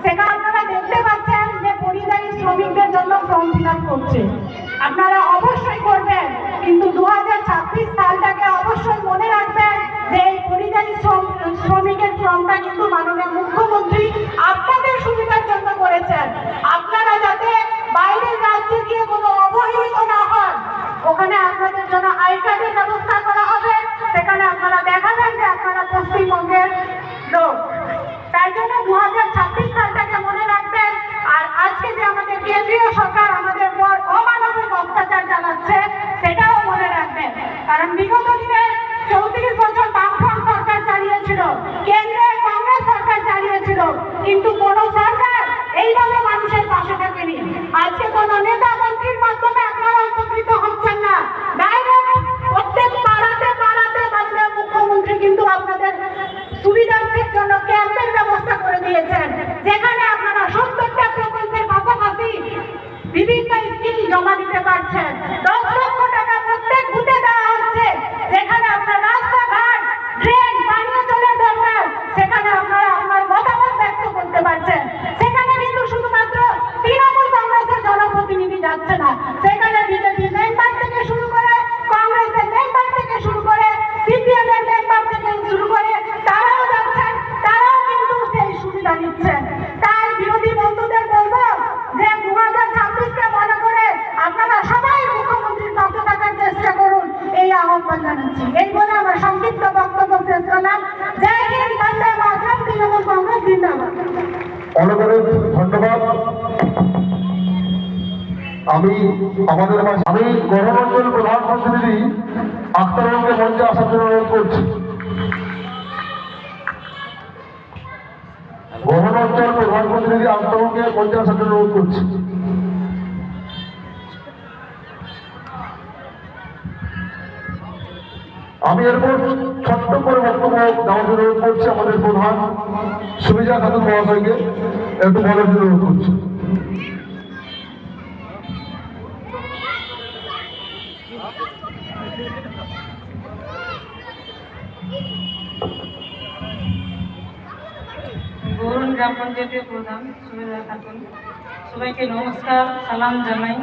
সেখানে আপনারা দেখতে পাচ্ছেন যে পরিযায়ী শ্রমিকদের জন্য ফর্ম ফিল আপ করছে। আপনারা অবশ্যই করবেন, কিন্তু 2026 সালটাকে অবশ্যই মনে রাখবেন যে এই পরিযায়ী শ্রমিকের ফর্মটা কিন্তু মাননীয় মুখ্যমন্ত্রী আপনাদের সুবিধার জন্য করেছেন। আপনারা যাতে বাইরের রাজ্যে গিয়ে কোনো অবহেলিত না হন, ওখানে আপনাদের জন্য আই কার্ডের ব্যবস্থা করা হবে। সেখানে আপনারা দেখাবেন যে আপনারা পশ্চিমবঙ্গের লোক। তাই জন্য 2026 সালটাকে মনে রাখবেন। আর আজকে যে আমাদের কেন্দ্রীয় সরকার আমাদের উপর অমানবিক অত্যাচার চালাচ্ছে সেটাও মনে রাখবেন। কারণ বিগত দিনে 34 বছর বামফ্রন্ট সরকার চালিয়েছিল, কেন্দ্রে কংগ্রেস সরকার চালিয়েছিল, কিন্তু কোন সরকার এইভাবে মানুষের পাশে থাকেনি। আজকে কোন নেতা মন্ত্রীর মাধ্যমে আপনারা উপকৃত হচ্ছেন না। প্রত্যেক পাড়াতে পাড়াতে মাননীয় মুখ্যমন্ত্রী কিন্তু আপনাদের সুবিধার্থের জন্য ক্যাম্পের ব্যবস্থা করে দিয়েছেন, যেখানে আপনারা 70টা প্রকল্পের পাশাপাশি বিভিন্ন স্কিম জমা দিতে পারছেন। 10 লক্ষ টাকা প্রত্যেক বুথে দেওয়া হচ্ছে, যেখানে আপনার রাস্তাঘাট, ড্রেন, পানীয় জলের দরকার, সেখানে আপনারা আপনার মতামত ব্যক্ত করতে পারছেন। সেখানে কিন্তু শুধুমাত্র তৃণমূল কংগ্রেসের জনপ্রতিনিধি যাচ্ছে না, সেখানে বিজেপি মেম্বার থেকে শুরু করে, কংগ্রেসের মেম্বার থেকে শুরু করে, সিপিএম এর মেম্বার থেকে শুরু করে তারাও যাচ্ছেন, তারাও কিন্তু সেই সুবিধা নিচ্ছেন। তাই বিরোধী বন্ধুদের বলবো যে 2026কে মনে করে আপনারা সবাই মুখ্যমন্ত্রীর পাশে থাকার চেষ্টা করুন, এই আহ্বান জানাচ্ছি। এই বলে আমার সংক্ষিপ্ত বক্তব্য শেষ করলাম। জয় হিন্দ, বন্দে মাতরম, তৃণমূল কংগ্রেস জিন্দাবাদ। অনেক অনেক ধন্যবাদ। আমি গণমন্ডল প্রধান প্রতিনিধি আখতারুলকে মঞ্চে আসার জন্য অনুরোধ করছি। গণমন্ডল প্রধান প্রতিনিধি আখতারুলকে মঞ্চে আসার জন্য অনুরোধ করছি। আমি এরপর ছোট্ট করে বক্তব্য দেওয়ার জন্য অনুরোধ করছি আমাদের প্রধান সুবিধা খাতুন মহাশয়কে একটু বলার জন্য অনুরোধ করছি। গৌরন গ্রাম পঞ্চায়েতের প্রধান সুবিধা খাতুন, সবাইকে নমস্কার, সালাম জানাই।